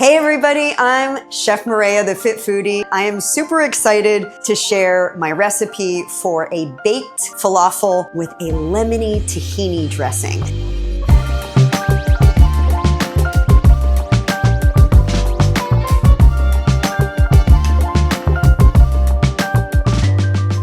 Hey everybody, I'm Chef Mareya, the Fit Foodie. I am super excited to share my recipe for a baked falafel with a lemony tahini dressing.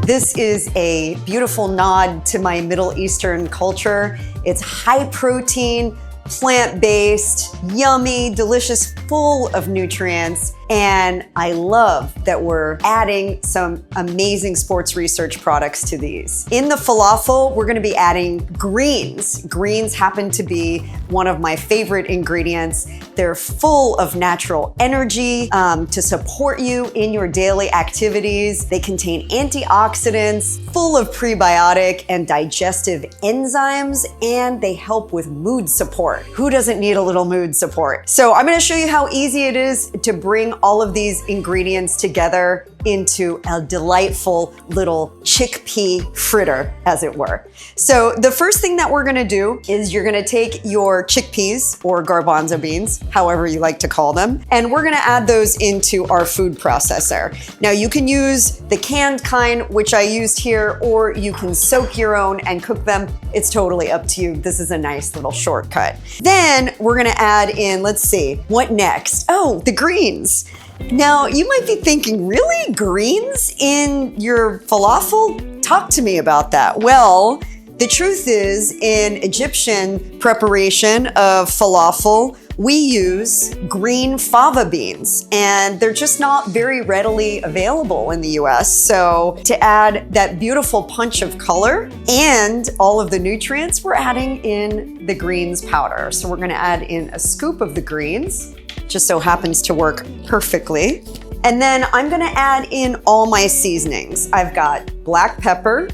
This is a beautiful nod to my Middle Eastern culture. It's high protein, plant-based, yummy, delicious, full of nutrients. And I love that we're adding some amazing sports research products to these. In the falafel, we're gonna be adding greens. Greens happen to be one of my favorite ingredients. They're full of natural energy to support you in your daily activities. They contain antioxidants, full of prebiotic and digestive enzymes, and they help with mood support. Who doesn't need a little mood support? So I'm gonna show you how easy it is to bring all of these ingredients together into a delightful little chickpea fritter, as it were. So the first thing that we're gonna do is you're gonna take your chickpeas or garbanzo beans, however you like to call them, and we're gonna add those into our food processor. Now you can use the canned kind, which I used here, or you can soak your own and cook them. It's totally up to you. This is a nice little shortcut. Then we're gonna add in, let's see, what next? Oh, the greens. Now, you might be thinking, really? Greens in your falafel? Talk to me about that. Well, the truth is, in Egyptian preparation of falafel, we use green fava beans, and they're just not very readily available in the US. So to add that beautiful punch of color and all of the nutrients, we're adding in the greens powder. So we're gonna add in a scoop of the greens. Just so happens to work perfectly. And then I'm gonna add in all my seasonings. I've got black pepper,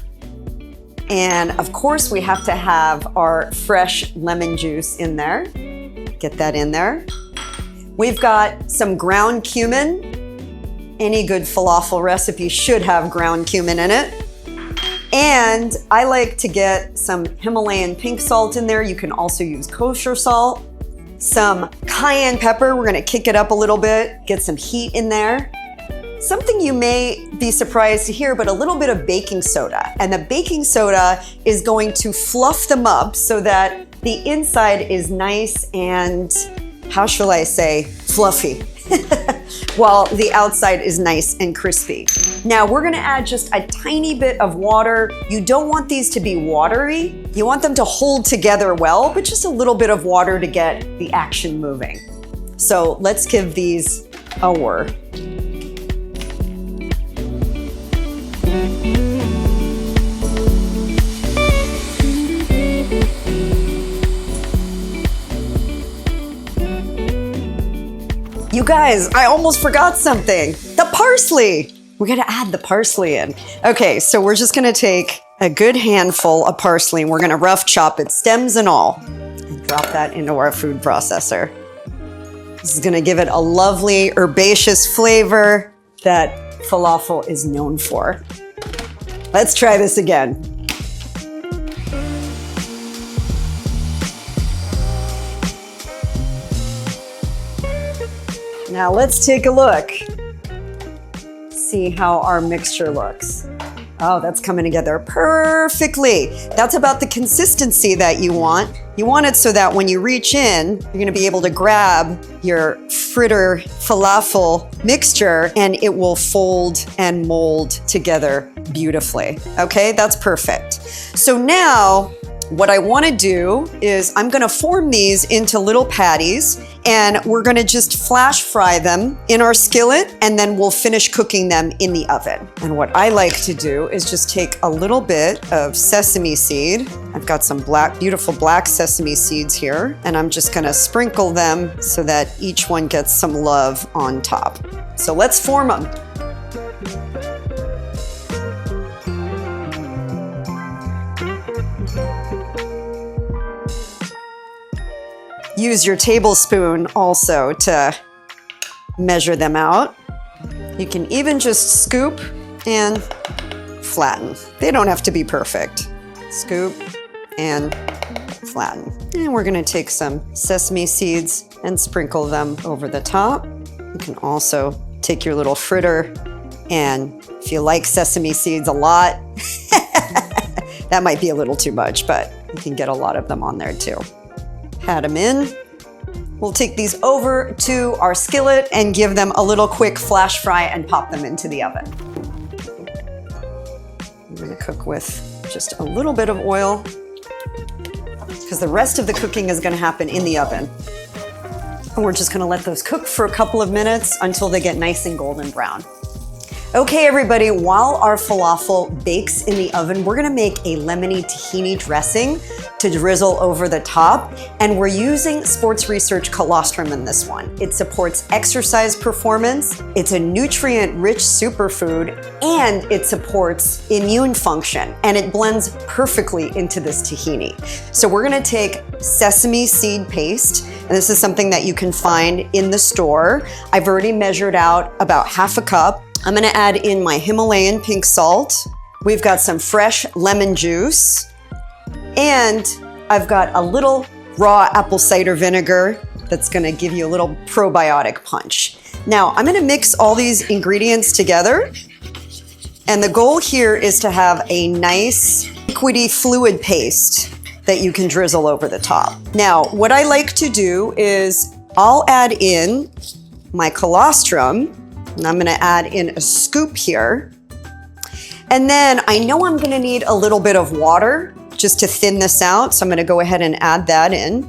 and of course we have to have our fresh lemon juice in there. Get that in there. We've got some ground cumin. Any good falafel recipe should have ground cumin in it. And I like to get some Himalayan pink salt in there. You can also use kosher salt. Some cayenne pepper, we're gonna kick it up a little bit, get some heat in there. Something you may be surprised to hear, but a little bit of baking soda. And the baking soda is going to fluff them up so that the inside is nice and, how shall I say, fluffy, while the outside is nice and crispy. Now we're gonna add just a tiny bit of water. You don't want these to be watery. You want them to hold together well, but just a little bit of water to get the action moving. So let's give these a whir. You guys, I almost forgot something. The parsley. We gotta add the parsley in. Okay, so we're just gonna take a good handful of parsley and we're gonna rough chop it, stems and all, and drop that into our food processor. This is gonna give it a lovely herbaceous flavor that falafel is known for. Let's try this again. Now let's take a look. See how our mixture looks. Oh, that's coming together perfectly. That's about the consistency that you want. You want it so that when you reach in, you're gonna be able to grab your fritter falafel mixture and it will fold and mold together beautifully. Okay, that's perfect. So now, what I wanna do is I'm gonna form these into little patties and we're gonna just flash fry them in our skillet and then we'll finish cooking them in the oven. And what I like to do is just take a little bit of sesame seed. I've got some beautiful black sesame seeds here, and I'm just gonna sprinkle them so that each one gets some love on top. So let's form them. Use your tablespoon also to measure them out. You can even just scoop and flatten. They don't have to be perfect. Scoop and flatten. And we're gonna take some sesame seeds and sprinkle them over the top. You can also take your little fritter, and if you like sesame seeds a lot, that might be a little too much, but you can get a lot of them on there too. Pat them in. We'll take these over to our skillet and give them a little quick flash fry and pop them into the oven. I'm gonna cook with just a little bit of oil because the rest of the cooking is gonna happen in the oven. And we're just gonna let those cook for a couple of minutes until they get nice and golden brown. Okay, everybody, while our falafel bakes in the oven, we're gonna make a lemony tahini dressing to drizzle over the top. And we're using sports research colostrum in this one. It supports exercise performance, it's a nutrient-rich superfood, and it supports immune function. And it blends perfectly into this tahini. So we're gonna take sesame seed paste, and this is something that you can find in the store. I've already measured out about half a cup. I'm gonna add in my Himalayan pink salt. We've got some fresh lemon juice. And I've got a little raw apple cider vinegar that's gonna give you a little probiotic punch. Now, I'm gonna mix all these ingredients together. And the goal here is to have a nice liquidy fluid paste that you can drizzle over the top. Now, what I like to do is I'll add in my colostrum. And I'm gonna add in a scoop here. And then I know I'm gonna need a little bit of water just to thin this out. So I'm gonna go ahead and add that in.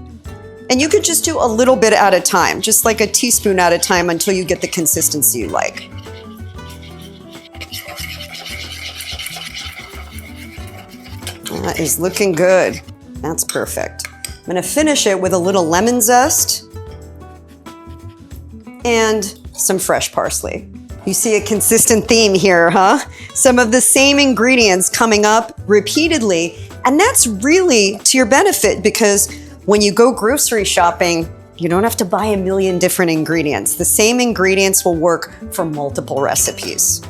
And you could just do a little bit at a time, just like a teaspoon at a time until you get the consistency you like. That is looking good. That's perfect. I'm gonna finish it with a little lemon zest and some fresh parsley. You see a consistent theme here, huh? Some of the same ingredients coming up repeatedly, and that's really to your benefit because when you go grocery shopping, you don't have to buy a million different ingredients. The same ingredients will work for multiple recipes.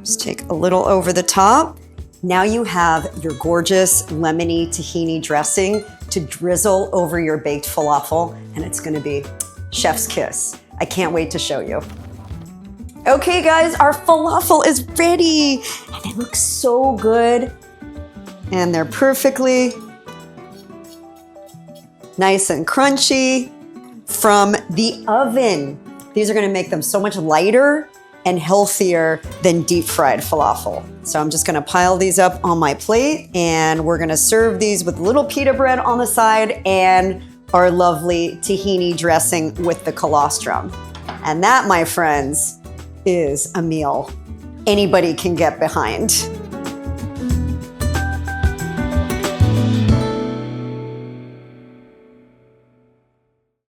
Just take a little over the top. Now you have your gorgeous lemony tahini dressing to drizzle over your baked falafel, and it's gonna be chef's kiss. I can't wait to show you. Okay guys, our falafel is ready and it looks so good. And they're perfectly nice and crunchy from the oven. These are gonna make them so much lighter and healthier than deep fried falafel. So I'm just gonna pile these up on my plate and we're gonna serve these with a little pita bread on the side and our lovely tahini dressing with the colostrum. And that, my friends, is a meal anybody can get behind.